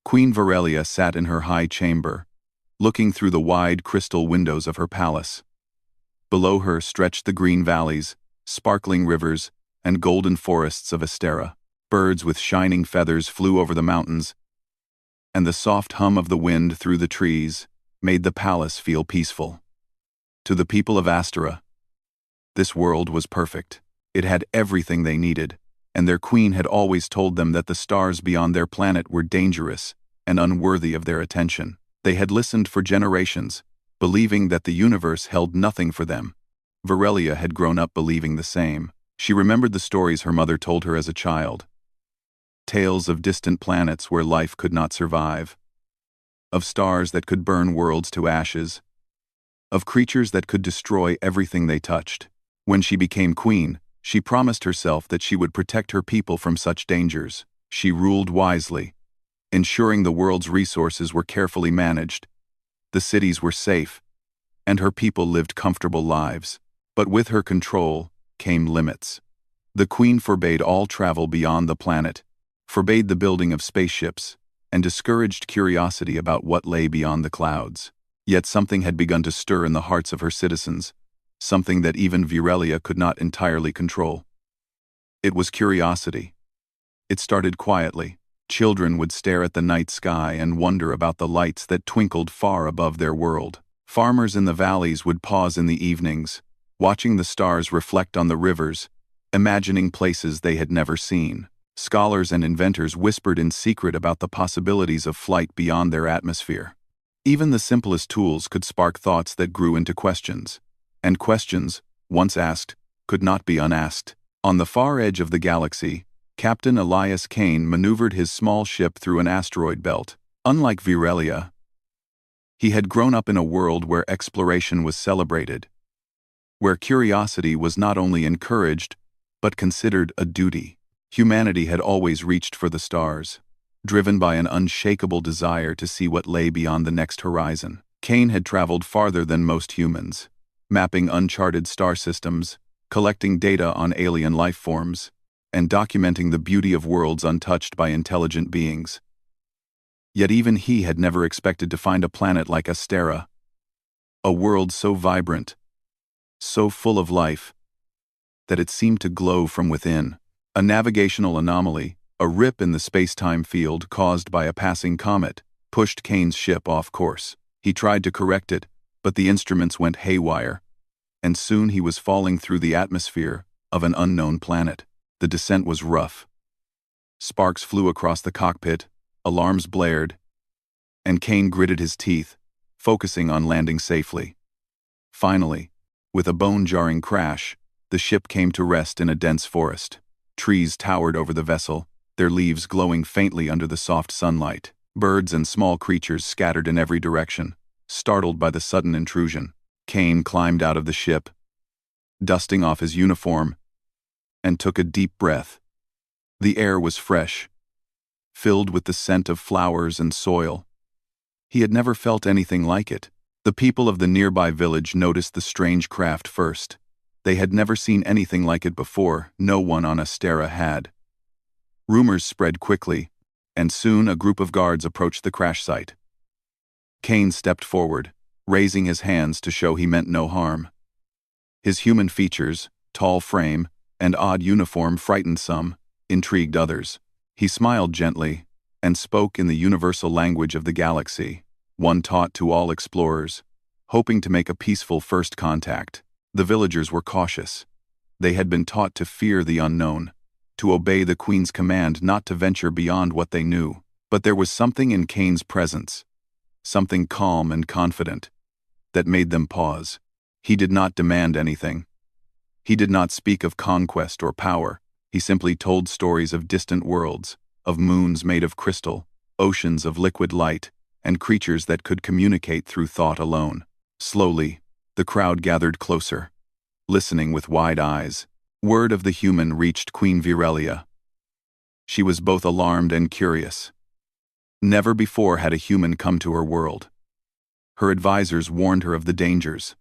Queen Virelia sat in her high chamber, looking through the wide crystal windows of her palace. Below her stretched the green valleys, sparkling rivers, and golden forests of Astera. Birds with shining feathers flew over the mountains, and the soft hum of the wind through the trees made the palace feel peaceful. To the people of Astera, this world was perfect. It had everything they needed, and their queen had always told them that the stars beyond their planet were dangerous and unworthy of their attention. They had listened for generations, believing that the universe held nothing for them. Virelia had grown up believing the same. She remembered the stories her mother told her as a child. Tales of distant planets where life could not survive, of stars that could burn worlds to ashes, of creatures that could destroy everything they touched. When she became queen, she promised herself that she would protect her people from such dangers. She ruled wisely, ensuring the world's resources were carefully managed, the cities were safe, and her people lived comfortable lives. But with her control came limits. The queen forbade all travel beyond the planet, forbade the building of spaceships, and discouraged curiosity about what lay beyond the clouds. Yet something had begun to stir in the hearts of her citizens, something that even Virelia could not entirely control. It was curiosity. It started quietly. Children would stare at the night sky and wonder about the lights that twinkled far above their world. Farmers in the valleys would pause in the evenings, watching the stars reflect on the rivers, imagining places they had never seen. Scholars and inventors whispered in secret about the possibilities of flight beyond their atmosphere. Even the simplest tools could spark thoughts that grew into questions. And questions, once asked, could not be unasked. On the far edge of the galaxy, Captain Elias Kane maneuvered his small ship through an asteroid belt. Unlike Virelia, he had grown up in a world where exploration was celebrated, where curiosity was not only encouraged, but considered a duty. Humanity had always reached for the stars, driven by an unshakable desire to see what lay beyond the next horizon. Kane had traveled farther than most humans, mapping uncharted star systems, collecting data on alien life forms, and documenting the beauty of worlds untouched by intelligent beings. Yet even he had never expected to find a planet like Astera, a world so vibrant, so full of life, that it seemed to glow from within. A navigational anomaly, a rip in the space-time field caused by a passing comet, pushed Kane's ship off course. He tried to correct it, but the instruments went haywire, and soon he was falling through the atmosphere of an unknown planet. The descent was rough. Sparks flew across the cockpit, alarms blared, and Kane gritted his teeth, focusing on landing safely. Finally, with a bone-jarring crash, the ship came to rest in a dense forest. Trees towered over the vessel, their leaves glowing faintly under the soft sunlight. Birds and small creatures scattered in every direction, startled by the sudden intrusion. Kane climbed out of the ship, dusting off his uniform, and took a deep breath. The air was fresh, filled with the scent of flowers and soil. He had never felt anything like it. The people of the nearby village noticed the strange craft first. They had never seen anything like it before. No one on Astera had. Rumors spread quickly, and soon a group of guards approached the crash site. Kane stepped forward, raising his hands to show he meant no harm. His human features, tall frame, and odd uniform frightened some, intrigued others. He smiled gently, and spoke in the universal language of the galaxy, one taught to all explorers, hoping to make a peaceful first contact. The villagers were cautious. They had been taught to fear the unknown, to obey the queen's command not to venture beyond what they knew. But there was something in Kane's presence, something calm and confident, that made them pause. He did not demand anything. He did not speak of conquest or power. He simply told stories of distant worlds, of moons made of crystal, oceans of liquid light, and creatures that could communicate through thought alone. Slowly, the crowd gathered closer, listening with wide eyes. Word of the human reached Queen Virelia. She was both alarmed and curious. Never before had a human come to her world. Her advisors warned her of the dangers.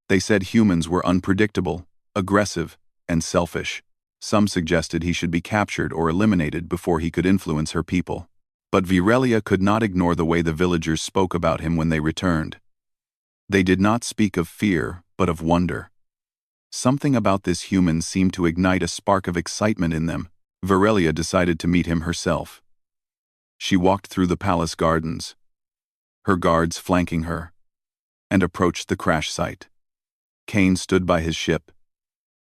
They said humans were unpredictable, aggressive, and selfish. Some suggested he should be captured or eliminated before he could influence her people. But Virelia could not ignore the way the villagers spoke about him when they returned. They did not speak of fear, but of wonder. Something about this human seemed to ignite a spark of excitement in them. Virelia decided to meet him herself. She walked through the palace gardens, her guards flanking her, and approached the crash site. Cain stood by his ship,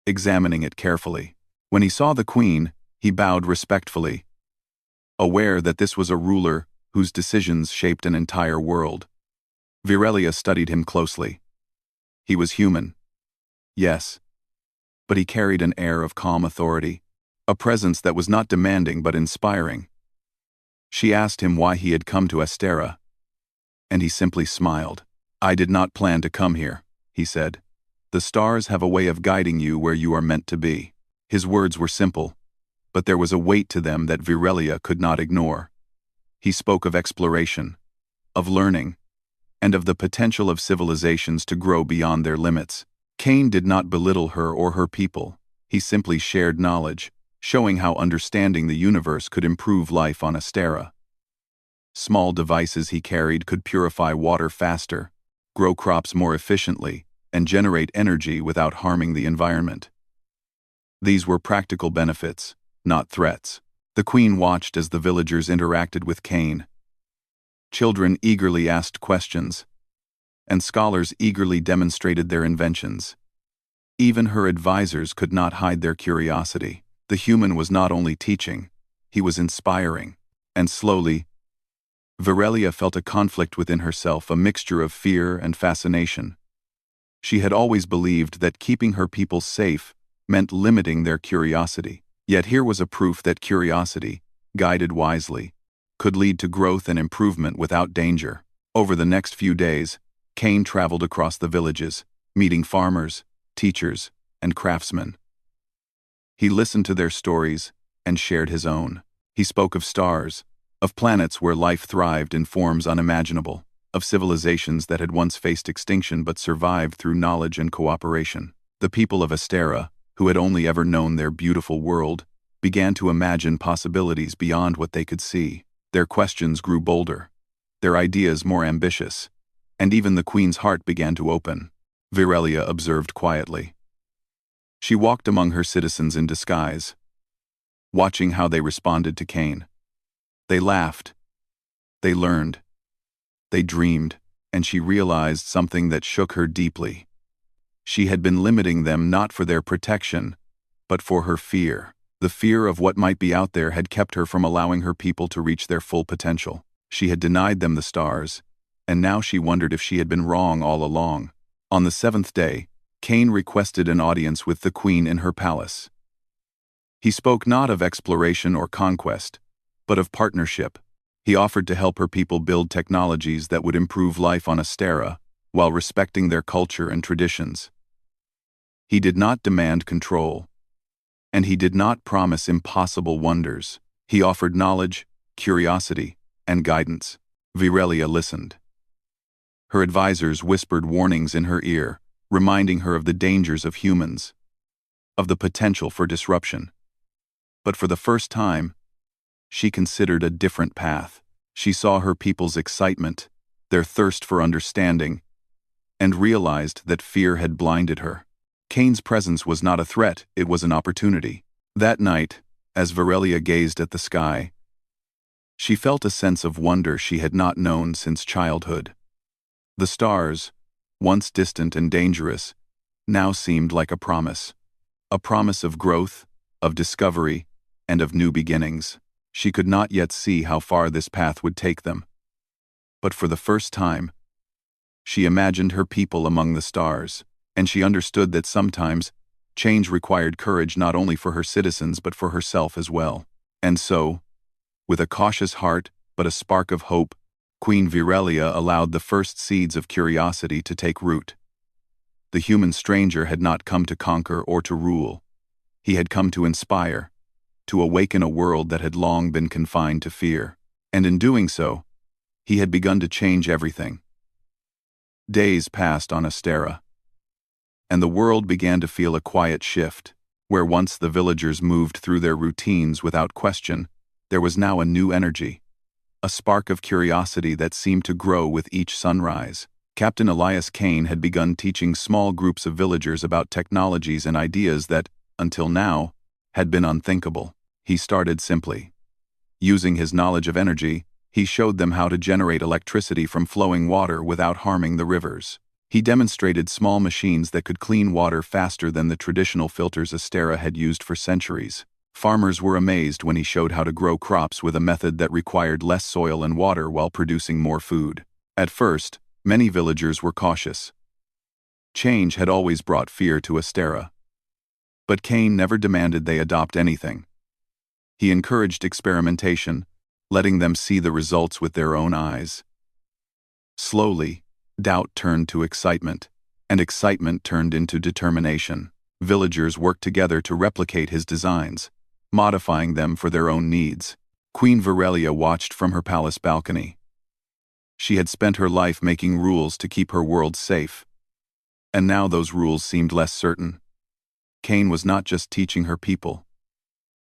examining it carefully. When he saw the queen, he bowed respectfully, aware that this was a ruler whose decisions shaped an entire world. Virelia studied him closely. He was human, yes, but he carried an air of calm authority, a presence that was not demanding but inspiring. She asked him why he had come to Astera, and he simply smiled. "I did not plan to come here," he said. "The stars have a way of guiding you where you are meant to be." His words were simple, but there was a weight to them that Virelia could not ignore. He spoke of exploration, of learning, and of the potential of civilizations to grow beyond their limits. Cain did not belittle her or her people. He simply shared knowledge, showing how understanding the universe could improve life on Astera. Small devices he carried could purify water faster, grow crops more efficiently, and generate energy without harming the environment. These were practical benefits, not threats. The queen watched as the villagers interacted with Cain. Children eagerly asked questions, and scholars eagerly demonstrated their inventions. Even her advisors could not hide their curiosity. The human was not only teaching, he was inspiring. And slowly, Virelia felt a conflict within herself, a mixture of fear and fascination. She had always believed that keeping her people safe meant limiting their curiosity. Yet here was a proof that curiosity, guided wisely, could lead to growth and improvement without danger. Over the next few days, Cain traveled across the villages, meeting farmers, teachers, and craftsmen. He listened to their stories and shared his own. He spoke of stars, of planets where life thrived in forms unimaginable, of civilizations that had once faced extinction but survived through knowledge and cooperation. The people of Astera, who had only ever known their beautiful world, began to imagine possibilities beyond what they could see. Their questions grew bolder, their ideas more ambitious, and even the queen's heart began to open. Virelia observed quietly. She walked among her citizens in disguise, watching how they responded to Cain. They laughed, they learned, they dreamed, and she realized something that shook her deeply. She had been limiting them not for their protection, but for her fear. The fear of what might be out there had kept her from allowing her people to reach their full potential. She had denied them the stars, and now she wondered if she had been wrong all along. On the 7th day, Cain requested an audience with the queen in her palace. He spoke not of exploration or conquest, but of partnership. He offered to help her people build technologies that would improve life on Astera, while respecting their culture and traditions. He did not demand control, and he did not promise impossible wonders. He offered knowledge, curiosity, and guidance. Virelia listened. Her advisors whispered warnings in her ear, reminding her of the dangers of humans, of the potential for disruption. But for the first time, she considered a different path. She saw her people's excitement, their thirst for understanding, and realized that fear had blinded her. Cain's presence was not a threat, it was an opportunity. That night, as Virelia gazed at the sky, she felt a sense of wonder she had not known since childhood. The stars, once distant and dangerous, now seemed like a promise of growth, of discovery, and of new beginnings. She could not yet see how far this path would take them. But for the first time, she imagined her people among the stars, and she understood that sometimes change required courage not only for her citizens but for herself as well. And so, with a cautious heart but a spark of hope, Queen Virelia allowed the first seeds of curiosity to take root. The human stranger had not come to conquer or to rule. He had come to inspire, to awaken a world that had long been confined to fear. And in doing so, he had begun to change everything. Days passed on Astera, and the world began to feel a quiet shift. Where once the villagers moved through their routines without question, there was now a new energy, a spark of curiosity that seemed to grow with each sunrise. Captain Elias Kane had begun teaching small groups of villagers about technologies and ideas that, until now, had been unthinkable. He started simply. Using his knowledge of energy, he showed them how to generate electricity from flowing water without harming the rivers. He demonstrated small machines that could clean water faster than the traditional filters Astera had used for centuries. Farmers were amazed when he showed how to grow crops with a method that required less soil and water while producing more food. At first, many villagers were cautious. Change had always brought fear to Astera. But Kane never demanded they adopt anything. He encouraged experimentation, letting them see the results with their own eyes. Slowly, doubt turned to excitement, and excitement turned into determination. Villagers worked together to replicate his designs, modifying them for their own needs. Queen Virelia watched from her palace balcony. She had spent her life making rules to keep her world safe, and now those rules seemed less certain. Kane was not just teaching her people.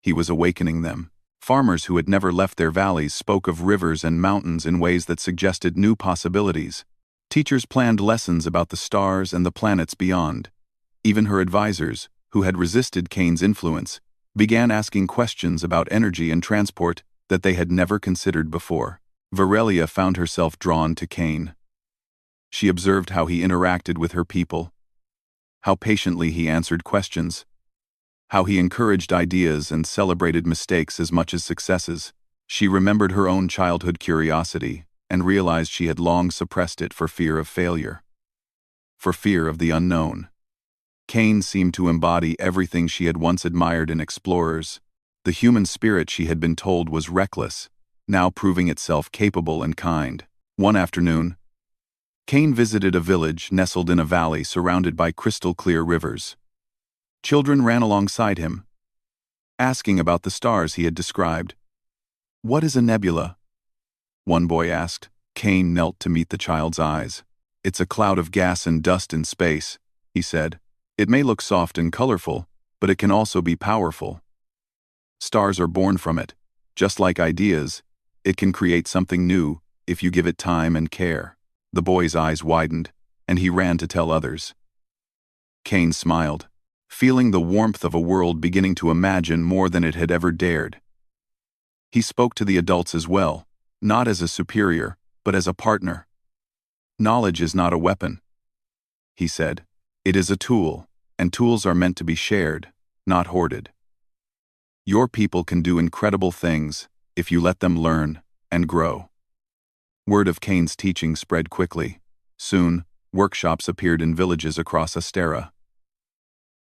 He was awakening them. Farmers who had never left their valleys spoke of rivers and mountains in ways that suggested new possibilities. Teachers planned lessons about the stars and the planets beyond. Even her advisors, who had resisted Kane's influence, began asking questions about energy and transport that they had never considered before. Virelia found herself drawn to Kane. She observed how he interacted with her people, how patiently he answered questions, how he encouraged ideas and celebrated mistakes as much as successes. She remembered her own childhood curiosity and realized she had long suppressed it for fear of failure, for fear of the unknown. Kane seemed to embody everything she had once admired in explorers. The human spirit she had been told was reckless, now proving itself capable and kind. One afternoon, Kane visited a village nestled in a valley surrounded by crystal-clear rivers. Children ran alongside him, asking about the stars he had described. "What is a nebula?" one boy asked. Kane knelt to meet the child's eyes. "It's a cloud of gas and dust in space," he said. "It may look soft and colorful, but it can also be powerful. Stars are born from it. Just like ideas, it can create something new if you give it time and care." The boy's eyes widened, and he ran to tell others. Kane smiled, feeling the warmth of a world beginning to imagine more than it had ever dared. He spoke to the adults as well, not as a superior, but as a partner. "Knowledge is not a weapon," he said. "It is a tool, and tools are meant to be shared, not hoarded. Your people can do incredible things if you let them learn and grow." Word of Kane's teaching spread quickly. Soon, workshops appeared in villages across Astera.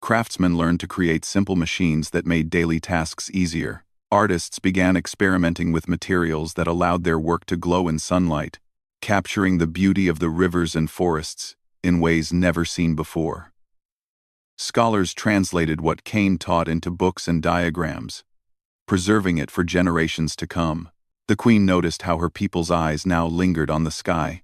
Craftsmen learned to create simple machines that made daily tasks easier. Artists began experimenting with materials that allowed their work to glow in sunlight, capturing the beauty of the rivers and forests in ways never seen before. Scholars translated what Kane taught into books and diagrams, preserving it for generations to come. The queen noticed how her people's eyes now lingered on the sky.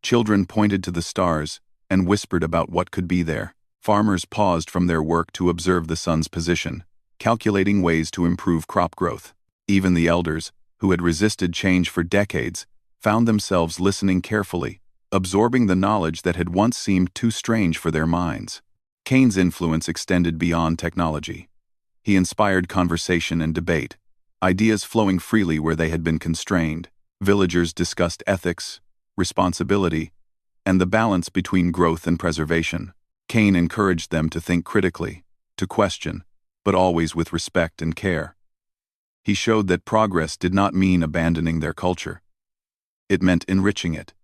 Children pointed to the stars and whispered about what could be there. Farmers paused from their work to observe the sun's position, calculating ways to improve crop growth. Even the elders, who had resisted change for decades, found themselves listening carefully, absorbing the knowledge that had once seemed too strange for their minds. Kane's influence extended beyond technology. He inspired conversation and debate, ideas flowing freely where they had been constrained. Villagers discussed ethics, responsibility, and the balance between growth and preservation. Kane encouraged them to think critically, to question, but always with respect and care. He showed that progress did not mean abandoning their culture. It meant enriching it,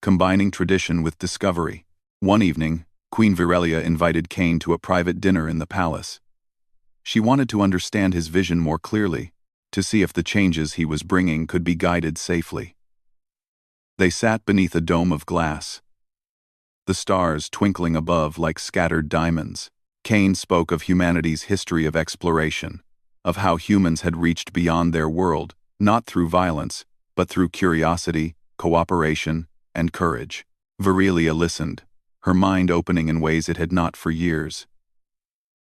combining tradition with discovery. One evening, Queen Virelia invited Kane to a private dinner in the palace. She wanted to understand his vision more clearly, to see if the changes he was bringing could be guided safely. They sat beneath a dome of glass, the stars twinkling above like scattered diamonds. Kane spoke of humanity's history of exploration, of how humans had reached beyond their world, not through violence, but through curiosity, cooperation, and courage. Virelia listened, her mind opening in ways it had not for years.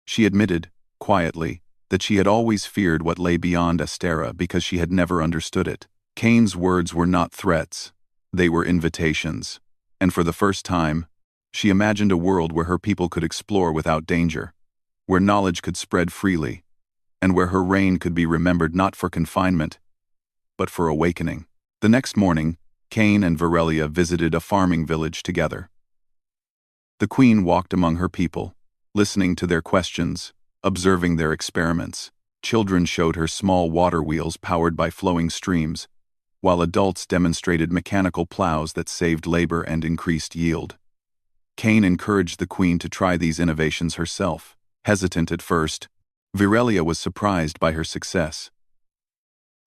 She admitted, quietly, that she had always feared what lay beyond Astera because she had never understood it. Cain's words were not threats, they were invitations. And for the first time, she imagined a world where her people could explore without danger, where knowledge could spread freely, and where her reign could be remembered not for confinement, but for awakening. The next morning, Cain and Virelia visited a farming village together. The queen walked among her people, listening to their questions, observing their experiments. Children showed her small water wheels powered by flowing streams, while adults demonstrated mechanical plows that saved labor and increased yield. Cain encouraged the queen to try these innovations herself. Hesitant at first, Virelia was surprised by her success.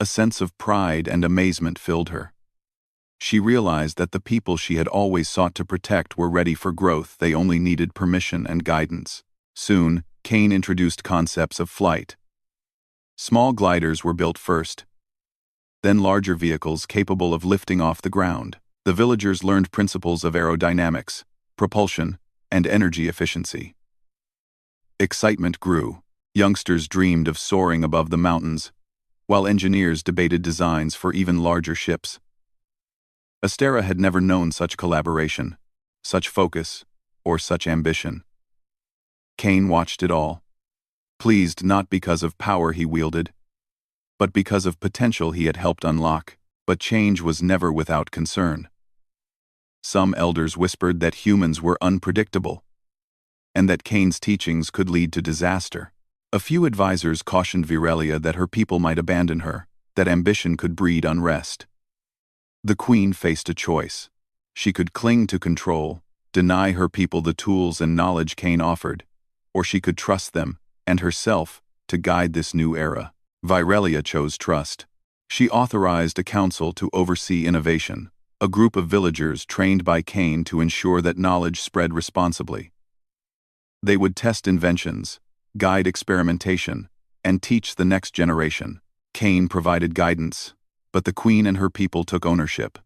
A sense of pride and amazement filled her. She realized that the people she had always sought to protect were ready for growth, they only needed permission and guidance. Soon, Cain introduced concepts of flight. Small gliders were built first, then larger vehicles capable of lifting off the ground. The villagers learned principles of aerodynamics, propulsion, and energy efficiency. Excitement grew. Youngsters dreamed of soaring above the mountains, while engineers debated designs for even larger ships. Astera had never known such collaboration, such focus, or such ambition. Cain watched it all, pleased not because of power he wielded, but because of potential he had helped unlock. But change was never without concern. Some elders whispered that humans were unpredictable, and that Cain's teachings could lead to disaster. A few advisors cautioned Virelia that her people might abandon her, that ambition could breed unrest. The queen faced a choice. She could cling to control, deny her people the tools and knowledge Cain offered, or she could trust them, and herself, to guide this new era. Virelia chose trust. She authorized a council to oversee innovation, a group of villagers trained by Cain to ensure that knowledge spread responsibly. They would test inventions, guide experimentation, and teach the next generation. Cain provided guidance, but the queen and her people took ownership.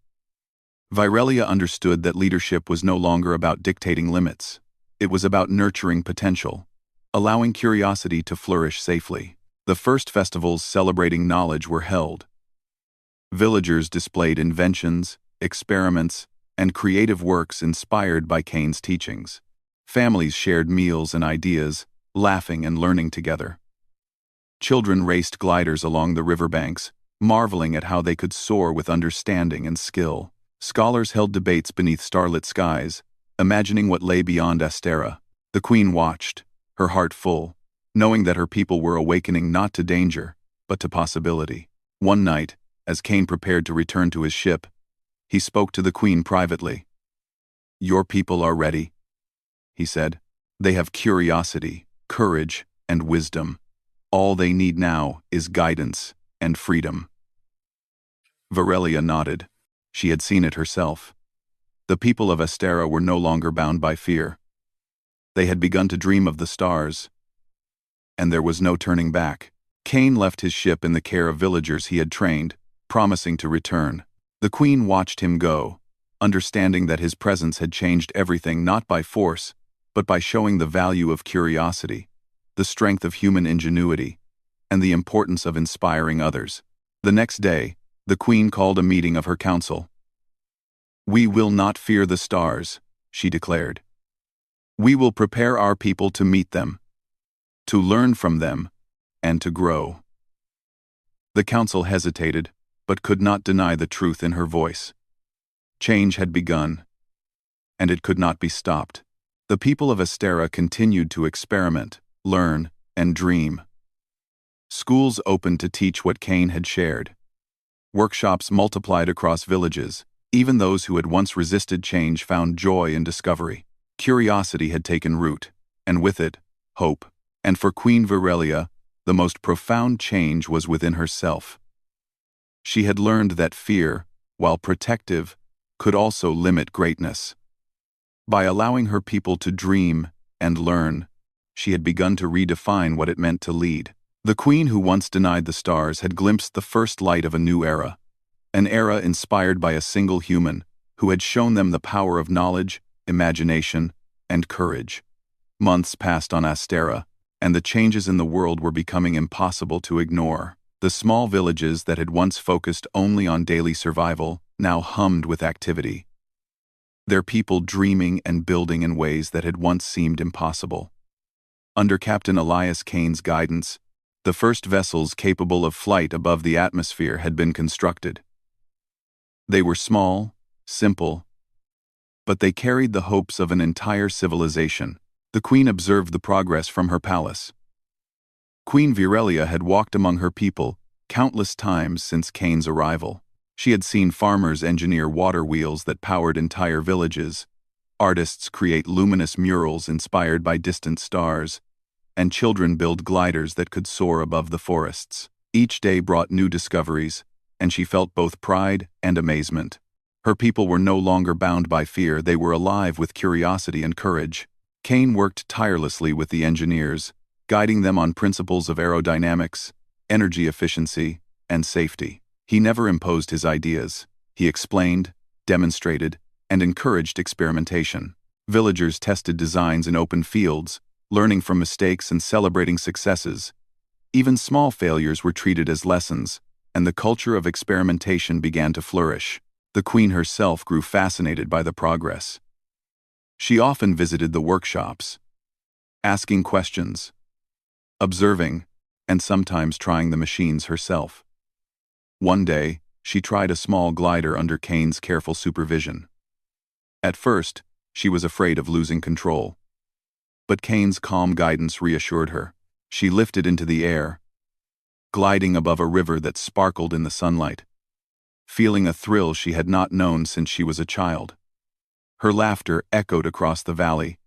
Virelia understood that leadership was no longer about dictating limits. It was about nurturing potential, allowing curiosity to flourish safely. The first festivals celebrating knowledge were held. Villagers displayed inventions, experiments, and creative works inspired by Cain's teachings. Families shared meals and ideas, laughing and learning together. Children raced gliders along the riverbanks, marveling at how they could soar with understanding and skill. Scholars held debates beneath starlit skies, imagining what lay beyond Astera. The queen watched, her heart full, knowing that her people were awakening not to danger, but to possibility. One night, as Cain prepared to return to his ship, he spoke to the queen privately. "Your people are ready," he said. "They have curiosity, courage, and wisdom. All they need now is guidance and freedom." Virelia nodded. She had seen it herself. The people of Astera were no longer bound by fear. They had begun to dream of the stars, and there was no turning back. Cain left his ship in the care of villagers he had trained, promising to return. The queen watched him go, understanding that his presence had changed everything not by force, but by showing the value of curiosity, the strength of human ingenuity, and the importance of inspiring others. The next day, the queen called a meeting of her council. "We will not fear the stars," she declared. "We will prepare our people to meet them, to learn from them, and to grow." The council hesitated, but could not deny the truth in her voice. Change had begun, and it could not be stopped. The people of Astera continued to experiment, learn, and dream. Schools opened to teach what Cain had shared. Workshops multiplied across villages. Even those who had once resisted change found joy in discovery. Curiosity had taken root, and with it, hope. And for Queen Virelia, the most profound change was within herself. She had learned that fear, while protective, could also limit greatness. By allowing her people to dream and learn, she had begun to redefine what it meant to lead. The queen who once denied the stars had glimpsed the first light of a new era, an era inspired by a single human who had shown them the power of knowledge, imagination, and courage. Months passed on Astera, and the changes in the world were becoming impossible to ignore. The small villages that had once focused only on daily survival now hummed with activity, their people dreaming and building in ways that had once seemed impossible. Under Captain Elias Kane's guidance, the first vessels capable of flight above the atmosphere had been constructed. They were small, simple, but they carried the hopes of an entire civilization. The queen observed the progress from her palace. Queen Virelia had walked among her people countless times since Kane's arrival. She had seen farmers engineer water wheels that powered entire villages, artists create luminous murals inspired by distant stars, and children build gliders that could soar above the forests. Each day brought new discoveries, and she felt both pride and amazement. Her people were no longer bound by fear, they were alive with curiosity and courage. Kane worked tirelessly with the engineers, guiding them on principles of aerodynamics, energy efficiency, and safety. He never imposed his ideas. He explained, demonstrated, and encouraged experimentation. Villagers tested designs in open fields, learning from mistakes and celebrating successes. Even small failures were treated as lessons, and the culture of experimentation began to flourish. The queen herself grew fascinated by the progress. She often visited the workshops, asking questions, observing, and sometimes trying the machines herself. One day, she tried a small glider under Kane's careful supervision. At first, she was afraid of losing control. But Kane's calm guidance reassured her. She lifted into the air, gliding above a river that sparkled in the sunlight, feeling a thrill she had not known since she was a child. Her laughter echoed across the valley,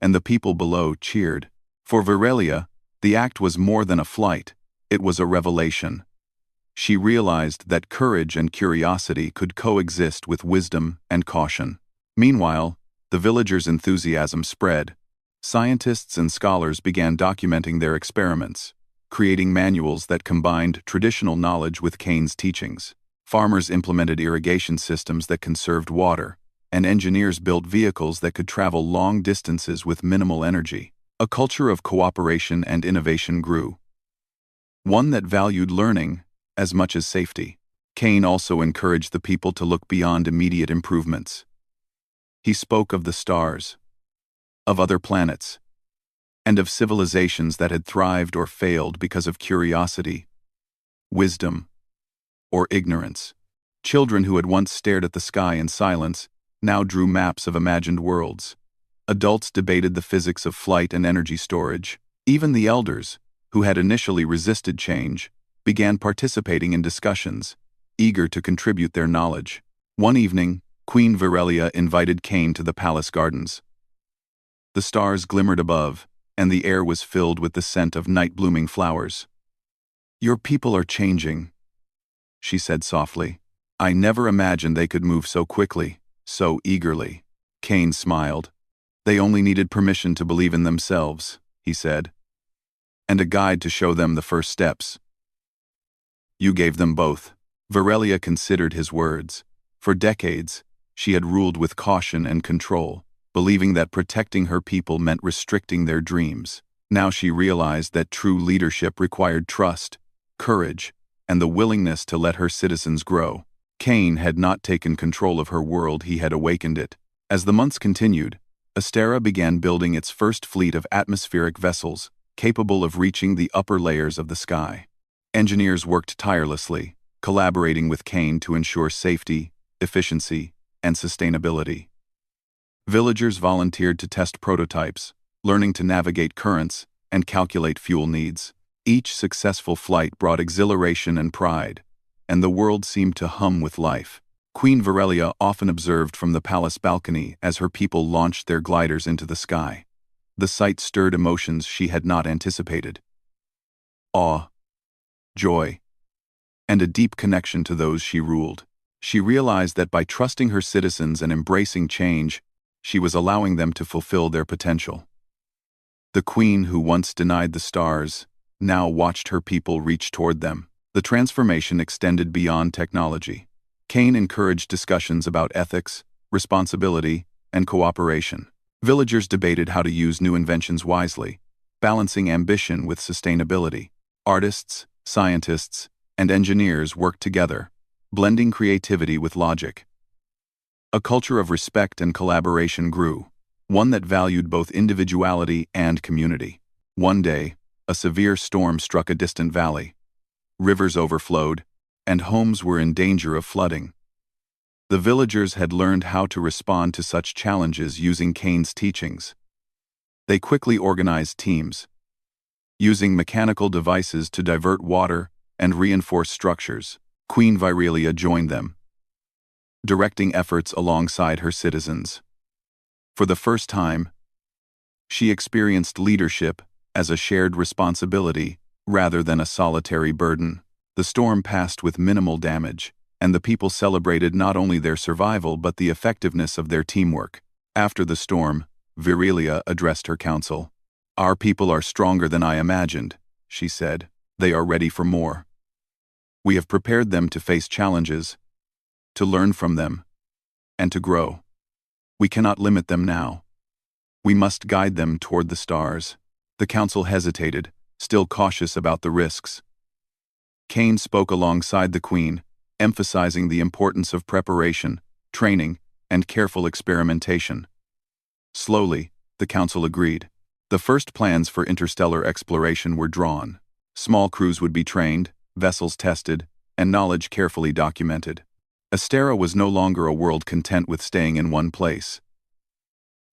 and the people below cheered. For Virelia, the act was more than a flight, it was a revelation. She realized that courage and curiosity could coexist with wisdom and caution. Meanwhile, the villagers' enthusiasm spread. Scientists and scholars began documenting their experiments, creating manuals that combined traditional knowledge with Kane's teachings. Farmers implemented irrigation systems that conserved water, and engineers built vehicles that could travel long distances with minimal energy. A culture of cooperation and innovation grew, one that valued learning as much as safety. Kane also encouraged the people to look beyond immediate improvements. He spoke of the stars, of other planets, and of civilizations that had thrived or failed because of curiosity, wisdom, or ignorance. Children who had once stared at the sky in silence now drew maps of imagined worlds. Adults debated the physics of flight and energy storage. Even the elders, who had initially resisted change, began participating in discussions, eager to contribute their knowledge. One evening, Queen Virelia invited Kane to the palace gardens. The stars glimmered above, and the air was filled with the scent of night-blooming flowers. "Your people are changing," she said softly. "I never imagined they could move so quickly, so eagerly." Kane smiled. "They only needed permission to believe in themselves," he said, "and a guide to show them the first steps. You gave them both." Virelia considered his words. For decades, she had ruled with caution and control, believing that protecting her people meant restricting their dreams. Now she realized that true leadership required trust, courage, and the willingness to let her citizens grow. Kane had not taken control of her world, he had awakened it. As the months continued, Astera began building its first fleet of atmospheric vessels, capable of reaching the upper layers of the sky. Engineers worked tirelessly, collaborating with Kane to ensure safety, efficiency, and sustainability. Villagers volunteered to test prototypes, learning to navigate currents and calculate fuel needs. Each successful flight brought exhilaration and pride, and the world seemed to hum with life. Queen Virelia often observed from the palace balcony as her people launched their gliders into the sky. The sight stirred emotions she had not anticipated: awe, joy, and a deep connection to those she ruled. She realized that by trusting her citizens and embracing change, she was allowing them to fulfill their potential. The queen who once denied the stars now watched her people reach toward them. The transformation extended beyond technology. Kane encouraged discussions about ethics, responsibility, and cooperation. Villagers debated how to use new inventions wisely, balancing ambition with sustainability. Artists, scientists, and engineers worked together, blending creativity with logic. A culture of respect and collaboration grew, one that valued both individuality and community. One day, a severe storm struck a distant valley. Rivers overflowed, and homes were in danger of flooding. The villagers had learned how to respond to such challenges using Cain's teachings. They quickly organized teams, using mechanical devices to divert water and reinforce structures. Queen Virelia joined them, directing efforts alongside her citizens. For the first time, she experienced leadership as a shared responsibility rather than a solitary burden. The storm passed with minimal damage, and the people celebrated not only their survival but the effectiveness of their teamwork. After the storm, Virelia addressed her council. "Our people are stronger than I imagined," she said. "They are ready for more. We have prepared them to face challenges, to learn from them, and to grow. We cannot limit them now. We must guide them toward the stars." The council hesitated, still cautious about the risks. Cain spoke alongside the queen, emphasizing the importance of preparation, training, and careful experimentation. Slowly, the council agreed. The first plans for interstellar exploration were drawn. Small crews would be trained, vessels tested, and knowledge carefully documented. Astera was no longer a world content with staying in one place.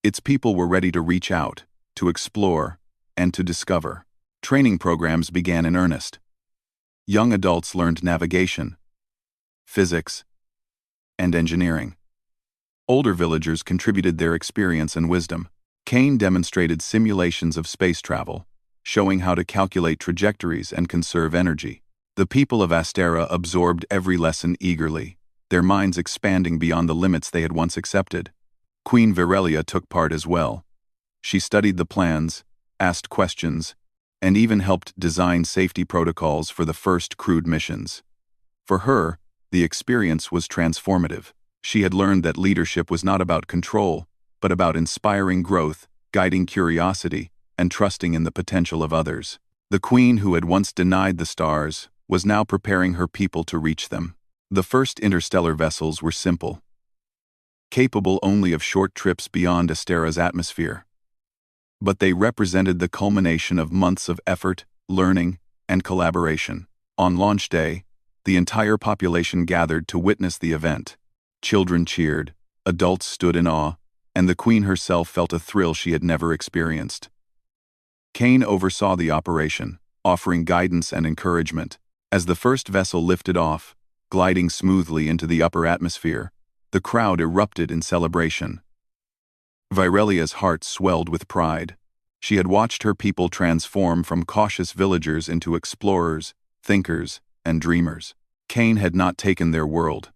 Its people were ready to reach out, to explore, and to discover. Training programs began in earnest. Young adults learned navigation, physics, and engineering. Older villagers contributed their experience and wisdom. Cain demonstrated simulations of space travel, showing how to calculate trajectories and conserve energy. The people of Astera absorbed every lesson eagerly, their minds expanding beyond the limits they had once accepted. Queen Virelia took part as well. She studied the plans, asked questions, and even helped design safety protocols for the first crewed missions. For her, the experience was transformative. She had learned that leadership was not about control, but about inspiring growth, guiding curiosity, and trusting in the potential of others. The queen who had once denied the stars was now preparing her people to reach them. The first interstellar vessels were simple, capable only of short trips beyond Astera's atmosphere. But they represented the culmination of months of effort, learning, and collaboration. On launch day, the entire population gathered to witness the event. Children cheered, adults stood in awe, and the queen herself felt a thrill she had never experienced. Cain oversaw the operation, offering guidance and encouragement. As the first vessel lifted off, gliding smoothly into the upper atmosphere, the crowd erupted in celebration. Virelia's heart swelled with pride. She had watched her people transform from cautious villagers into explorers, thinkers, and dreamers. Cain had not taken their world.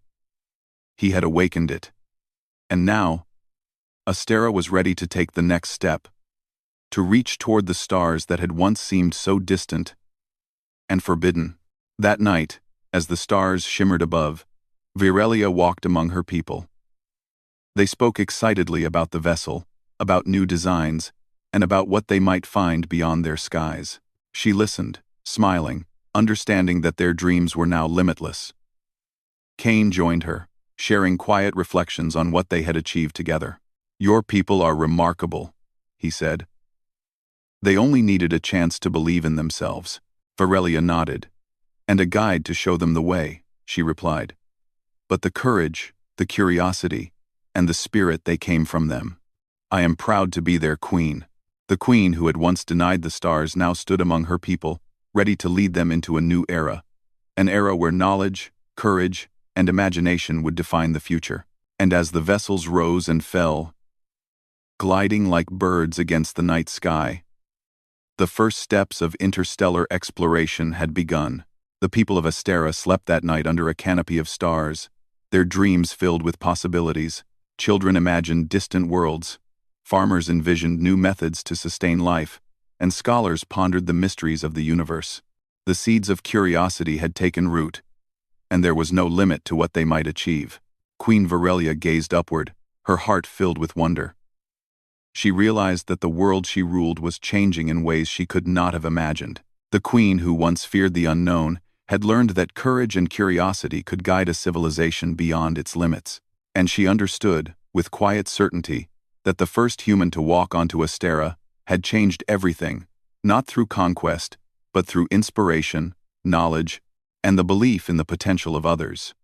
He had awakened it. And now, Astera was ready to take the next step, to reach toward the stars that had once seemed so distant and forbidden. That night, as the stars shimmered above, Virelia walked among her people. They spoke excitedly about the vessel, about new designs, and about what they might find beyond their skies. She listened, smiling, understanding that their dreams were now limitless. Cain joined her, sharing quiet reflections on what they had achieved together. "Your people are remarkable," he said. "They only needed a chance to believe in themselves." Virelia nodded. "And a guide to show them the way," she replied. "But the courage, the curiosity, and the spirit they came from them. I am proud to be their queen." The queen who had once denied the stars now stood among her people, ready to lead them into a new era, an era where knowledge, courage, and imagination would define the future. And as the vessels rose and fell, gliding like birds against the night sky, the first steps of interstellar exploration had begun. The people of Astera slept that night under a canopy of stars, their dreams filled with possibilities. Children imagined distant worlds, farmers envisioned new methods to sustain life, and scholars pondered the mysteries of the universe. The seeds of curiosity had taken root, and there was no limit to what they might achieve. Queen Virelia gazed upward, her heart filled with wonder. She realized that the world she ruled was changing in ways she could not have imagined. The queen who once feared the unknown had learned that courage and curiosity could guide a civilization beyond its limits, and she understood, with quiet certainty, that the first human to walk onto Astera had changed everything, not through conquest, but through inspiration, knowledge, and the belief in the potential of others.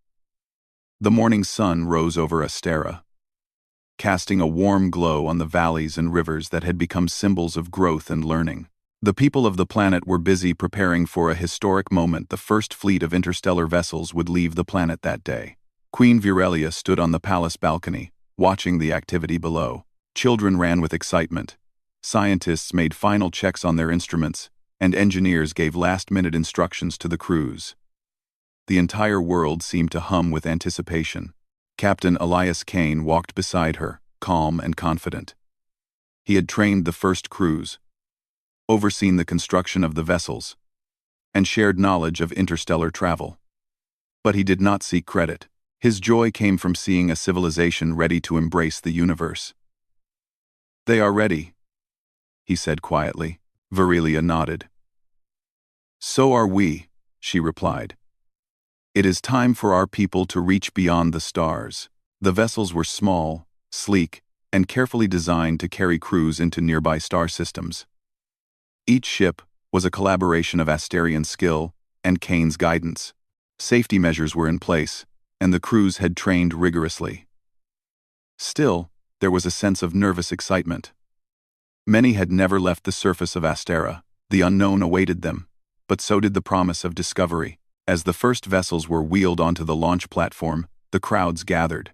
The morning sun rose over Astera, casting a warm glow on the valleys and rivers that had become symbols of growth and learning. The people of the planet were busy preparing for a historic moment. The first fleet of interstellar vessels would leave the planet that day. Queen Virelia stood on the palace balcony, watching the activity below. Children ran with excitement. Scientists made final checks on their instruments, and engineers gave last-minute instructions to the crews. The entire world seemed to hum with anticipation. Captain Elias Kane walked beside her, calm and confident. He had trained the first crews, overseen the construction of the vessels, and shared knowledge of interstellar travel. But he did not seek credit. His joy came from seeing a civilization ready to embrace the universe. "They are ready," he said quietly. Virelia nodded. "So are we," she replied. "It is time for our people to reach beyond the stars." The vessels were small, sleek, and carefully designed to carry crews into nearby star systems. Each ship was a collaboration of Asterian skill and Kane's guidance. Safety measures were in place, and the crews had trained rigorously. Still, there was a sense of nervous excitement. Many had never left the surface of Astera. The unknown awaited them, but so did the promise of discovery. As the first vessels were wheeled onto the launch platform, the crowds gathered.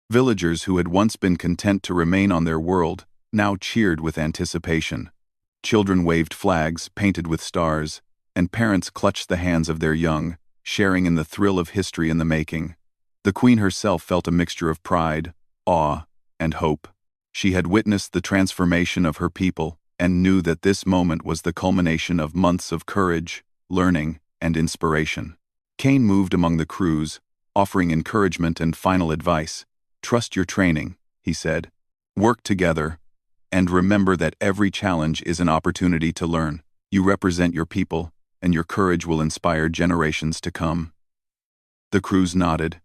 Villagers who had once been content to remain on their world now cheered with anticipation. Children waved flags painted with stars, and parents clutched the hands of their young, sharing in the thrill of history in the making. The queen herself felt a mixture of pride, awe, and hope. She had witnessed the transformation of her people and knew that this moment was the culmination of months of courage, learning, and inspiration. Kane moved among the crews, offering encouragement and final advice. "Trust your training," he said. "Work together, and remember that every challenge is an opportunity to learn. You represent your people, and your courage will inspire generations to come." The crews nodded,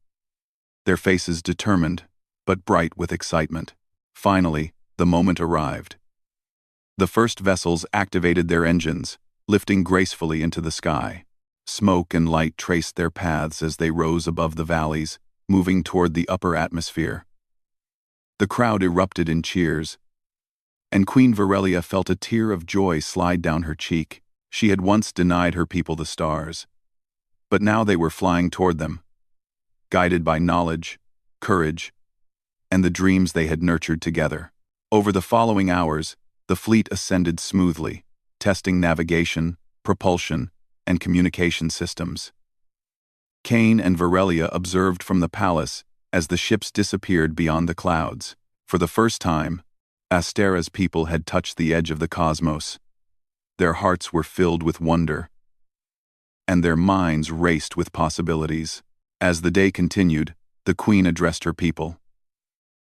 their faces determined, but bright with excitement. Finally, the moment arrived. The first vessels activated their engines, lifting gracefully into the sky. Smoke and light traced their paths as they rose above the valleys, moving toward the upper atmosphere. The crowd erupted in cheers, and Queen Virelia felt a tear of joy slide down her cheek. She had once denied her people the stars, but now they were flying toward them, guided by knowledge, courage, and the dreams they had nurtured together. Over the following hours, the fleet ascended smoothly, testing navigation, propulsion, and communication systems. Kane and Virelia observed from the palace as the ships disappeared beyond the clouds. For the first time, Astera's people had touched the edge of the cosmos. Their hearts were filled with wonder, and their minds raced with possibilities. As the day continued, the queen addressed her people.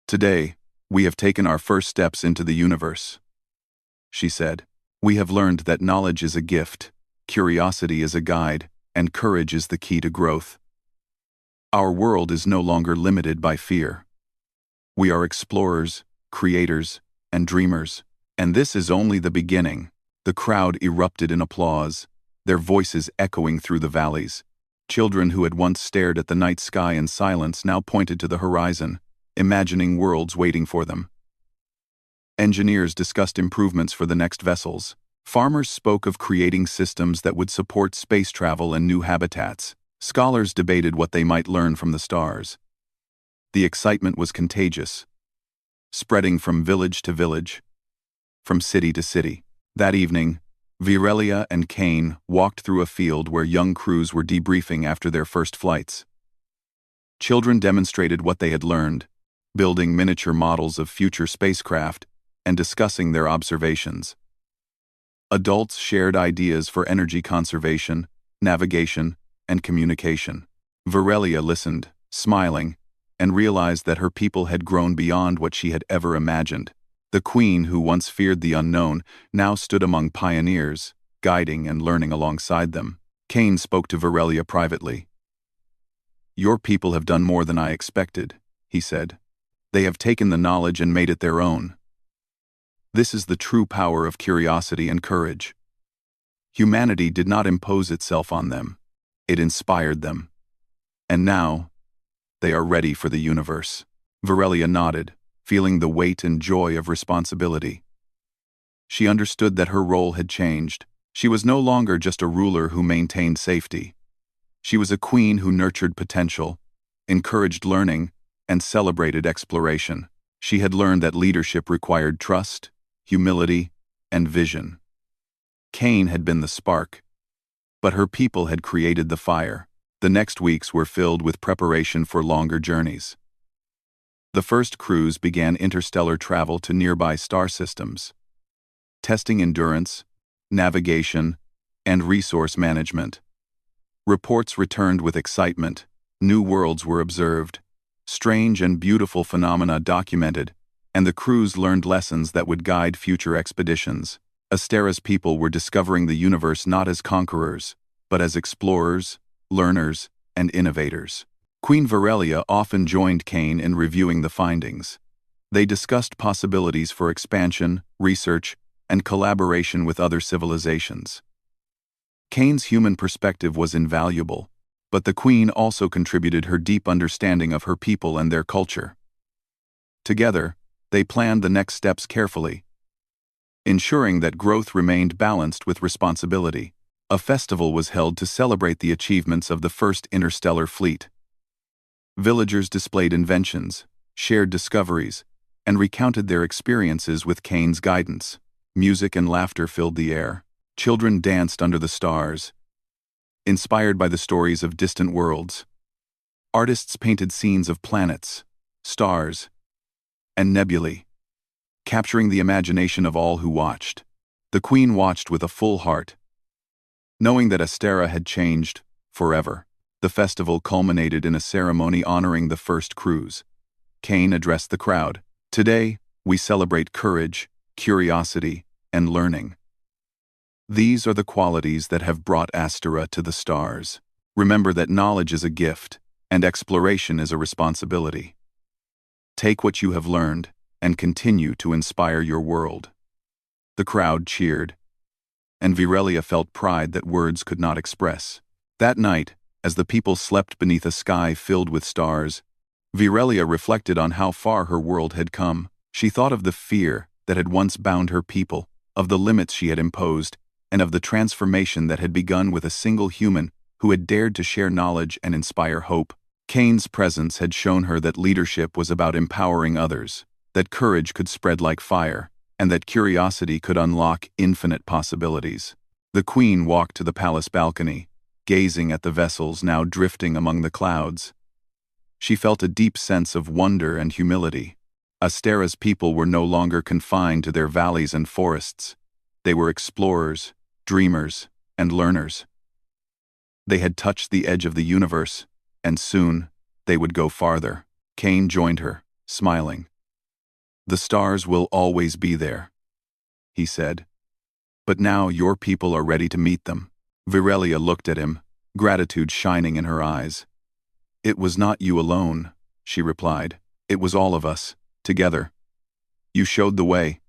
"Today, we have taken our first steps into the universe," she said. "We have learned that knowledge is a gift, curiosity is a guide, and courage is the key to growth. Our world is no longer limited by fear. We are explorers, creators, and dreamers, and this is only the beginning." The crowd erupted in applause, their voices echoing through the valleys. Children who had once stared at the night sky in silence now pointed to the horizon, imagining worlds waiting for them. Engineers discussed improvements for the next vessels. Farmers spoke of creating systems that would support space travel and new habitats. Scholars debated what they might learn from the stars. The excitement was contagious, spreading from village to village, from city to city. That evening, Virelia and Kane walked through a field where young crews were debriefing after their first flights. Children demonstrated what they had learned, building miniature models of future spacecraft and discussing their observations. Adults shared ideas for energy conservation, navigation, and communication. Virelia listened, smiling, and realized that her people had grown beyond what she had ever imagined. The queen, who once feared the unknown, now stood among pioneers, guiding and learning alongside them. Cain spoke to Virelia privately. "Your people have done more than I expected," he said. "They have taken the knowledge and made it their own. This is the true power of curiosity and courage. Humanity did not impose itself on them. It inspired them. And now, they are ready for the universe." Virelia nodded, feeling the weight and joy of responsibility. She understood that her role had changed. She was no longer just a ruler who maintained safety. She was a queen who nurtured potential, encouraged learning, and celebrated exploration. She had learned that leadership required trust, humility, and vision. Cain had been the spark, but her people had created the fire. The next weeks were filled with preparation for longer journeys. The first crews began interstellar travel to nearby star systems, testing endurance, navigation, and resource management. Reports returned with excitement. New worlds were observed, strange and beautiful phenomena documented, and the crews learned lessons that would guide future expeditions. Astera's people were discovering the universe not as conquerors, but as explorers, learners, and innovators. Queen Virelia often joined Cain in reviewing the findings. They discussed possibilities for expansion, research, and collaboration with other civilizations. Cain's human perspective was invaluable, but the queen also contributed her deep understanding of her people and their culture. Together, they planned the next steps carefully, ensuring that growth remained balanced with responsibility. A festival was held to celebrate the achievements of the first interstellar fleet. Villagers displayed inventions, shared discoveries, and recounted their experiences with Cain's guidance. Music and laughter filled the air. Children danced under the stars, inspired by the stories of distant worlds. Artists painted scenes of planets, stars, and nebulae, capturing the imagination of all who watched. The queen watched with a full heart, knowing that Astera had changed forever. The festival culminated in a ceremony honoring the first crews. Cain addressed the crowd. "Today, we celebrate courage, curiosity, and learning. These are the qualities that have brought Astera to the stars. Remember that knowledge is a gift, and exploration is a responsibility. Take what you have learned, and continue to inspire your world." The crowd cheered, and Virelia felt pride that words could not express. That night, as the people slept beneath a sky filled with stars, Virelia reflected on how far her world had come. She thought of the fear that had once bound her people, of the limits she had imposed, and of the transformation that had begun with a single human who had dared to share knowledge and inspire hope. Cain's presence had shown her that leadership was about empowering others, that courage could spread like fire, and that curiosity could unlock infinite possibilities. The queen walked to the palace balcony, gazing at the vessels now drifting among the clouds. She felt a deep sense of wonder and humility. Astera's people were no longer confined to their valleys and forests. They were explorers, dreamers, and learners. They had touched the edge of the universe, and soon they would go farther. Cain joined her, smiling. "The stars will always be there," he said. "But now your people are ready to meet them." Virelia looked at him, gratitude shining in her eyes. "It was not you alone," she replied. "It was all of us, together. You showed the way,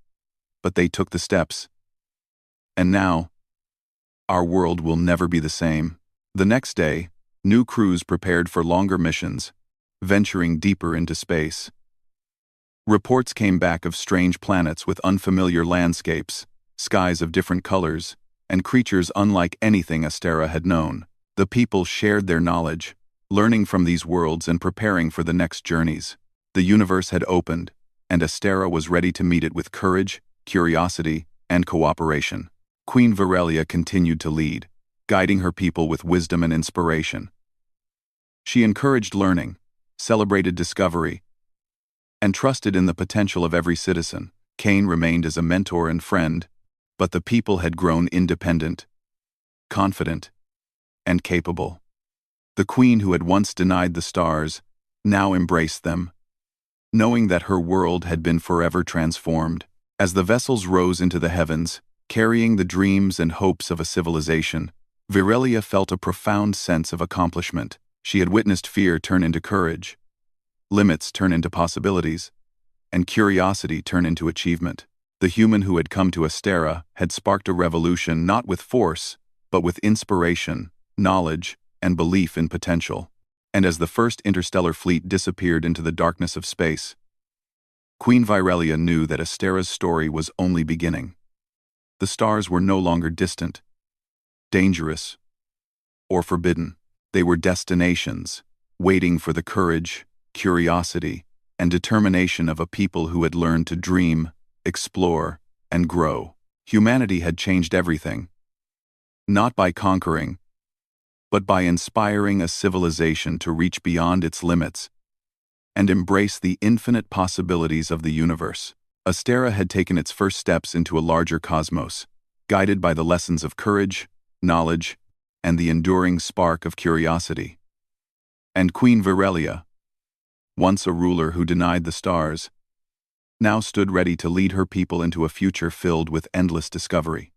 but they took the steps. And now, our world will never be the same." The next day, new crews prepared for longer missions, venturing deeper into space. Reports came back of strange planets with unfamiliar landscapes, skies of different colors, and creatures unlike anything Astera had known. The people shared their knowledge, learning from these worlds and preparing for the next journeys. The universe had opened, and Astera was ready to meet it with courage, curiosity, and cooperation. Queen Virelia continued to lead, guiding her people with wisdom and inspiration. She encouraged learning, celebrated discovery, and trusted in the potential of every citizen. Cain remained as a mentor and friend, but the people had grown independent, confident, and capable. The queen who had once denied the stars now embraced them, knowing that her world had been forever transformed. As the vessels rose into the heavens, Carrying the dreams and hopes of a civilization, Virelia felt a profound sense of accomplishment. She had witnessed fear turn into courage, limits turn into possibilities, and curiosity turn into achievement. The human who had come to Astera had sparked a revolution not with force, but with inspiration, knowledge, and belief in potential. And as the first interstellar fleet disappeared into the darkness of space, Queen Virelia knew that Astera's story was only beginning. The stars were no longer distant, dangerous, or forbidden. They were destinations, waiting for the courage, curiosity, and determination of a people who had learned to dream, explore, and grow. Humanity had changed everything, not by conquering, but by inspiring a civilization to reach beyond its limits and embrace the infinite possibilities of the universe. Astera had taken its first steps into a larger cosmos, guided by the lessons of courage, knowledge, and the enduring spark of curiosity. And Queen Virelia, once a ruler who denied the stars, now stood ready to lead her people into a future filled with endless discovery.